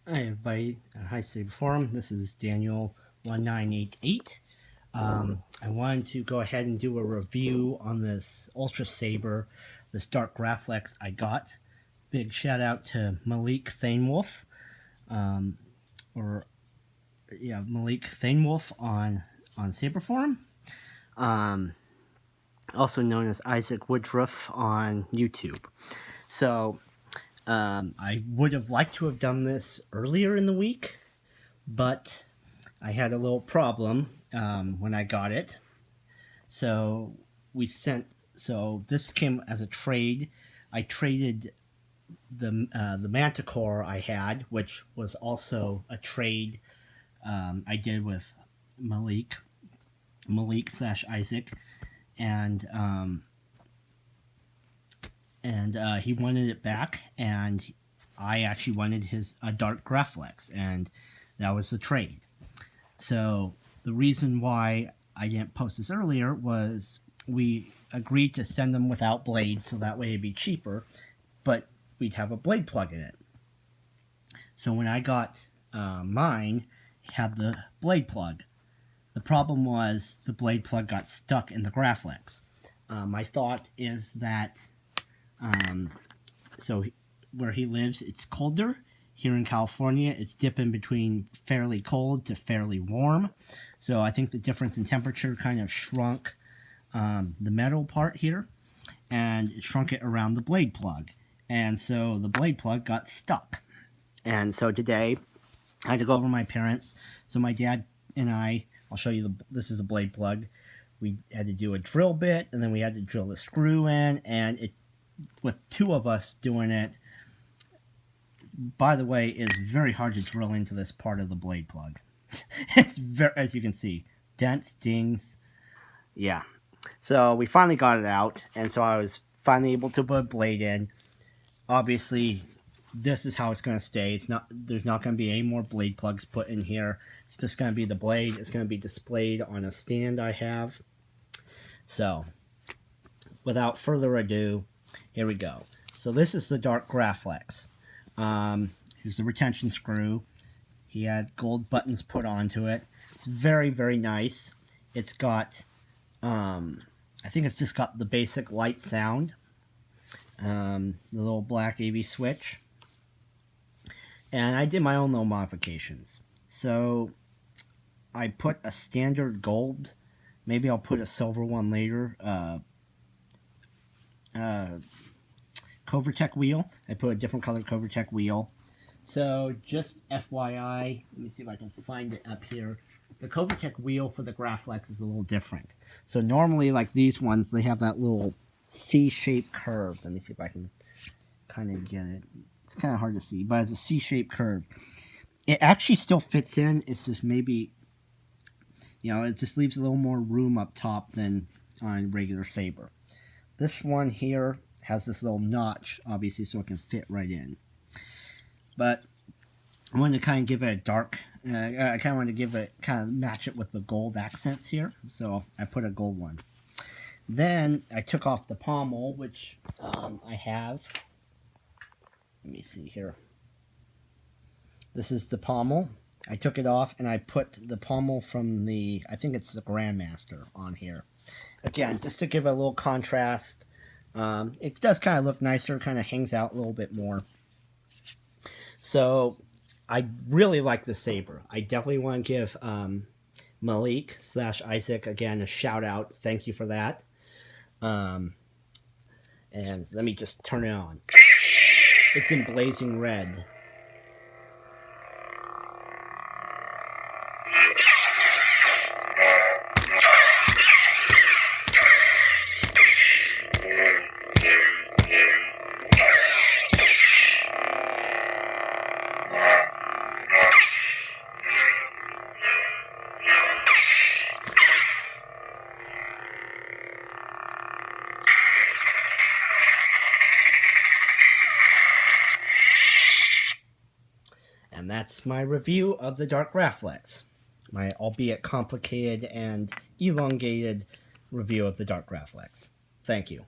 Hi everybody, hi Saberforum. This is Daniel1988. I wanted to go ahead and do a review on this Ultrasaber, this dark Graflex I got. Big shout out to Malik Thanewulf, Malik Thanewulf on Saberforum, also known as Isaac Woodruff on YouTube. So I would have liked to have done this earlier in the week, but I had a little problem when I got it. So this came as a trade. I traded the Manticore I had, which was also a trade I did with Malik / Isaac, and he wanted it back, and I actually wanted a dark Graflex, and that was the trade. So the reason why I didn't post this earlier was we agreed to send them without blades, so that way it'd be cheaper, but we'd have a blade plug in it. So when I got mine, it had the blade plug. The problem was the blade plug got stuck in the Graflex. My thought is that so where he lives, it's colder. Here in California, it's dipping between fairly cold to fairly warm. So I think the difference in temperature kind of shrunk the metal part here, and it shrunk it around the blade plug. And so the blade plug got stuck. And so today, I had to go over to my parents. So my dad and I'll show you, this is a blade plug. We had to do a drill bit, and then we had to drill the screw in, and with two of us doing it, by the way, it's very hard to drill into this part of the blade plug. It's very, as you can see, dents, dings. Yeah. So we finally got it out, and so I was finally able to put a blade in. Obviously, this is how it's going to stay. There's not going to be any more blade plugs put in here. It's just going to be the blade. It's going to be displayed on a stand I have. So, without further ado, here we go. So this is the dark Graflex. Here's the retention screw. He had gold buttons put onto it. It's very, very nice. It's got, I think it's just got the basic light sound. The little black AV switch. And I did my own little modifications. So I put a standard gold. Maybe I'll put a silver one later. Covertech wheel. I put a different color Covertech wheel. So just FYI, let me see if I can find it up here. The Covertech wheel for the Graflex is a little different. So normally, like these ones, they have that little C-shaped curve. Let me see if I can kind of get it. It's kind of hard to see, but it's a C-shaped curve. It actually still fits in. It's just maybe, it just leaves a little more room up top than on regular Saber. This one here has this little notch, obviously, so it can fit right in. But I wanted to kind of give it a dark, I kind of wanted to give it, kind of match it with the gold accents here. So I put a gold one. Then I took off the pommel, which I have. Let me see here. This is the pommel. I took it off and I put the pommel from I think it's the Grandmaster on here. Again, just to give it a little contrast. It does kind of look nicer, kind of hangs out a little bit more. So, I really like the Saber. I definitely want to give Malik / Isaac, again, a shout out. Thank you for that. And let me just turn it on. It's in blazing red. And that's my review of the dark Graflex. My albeit complicated and elongated review of the dark Graflex. Thank you.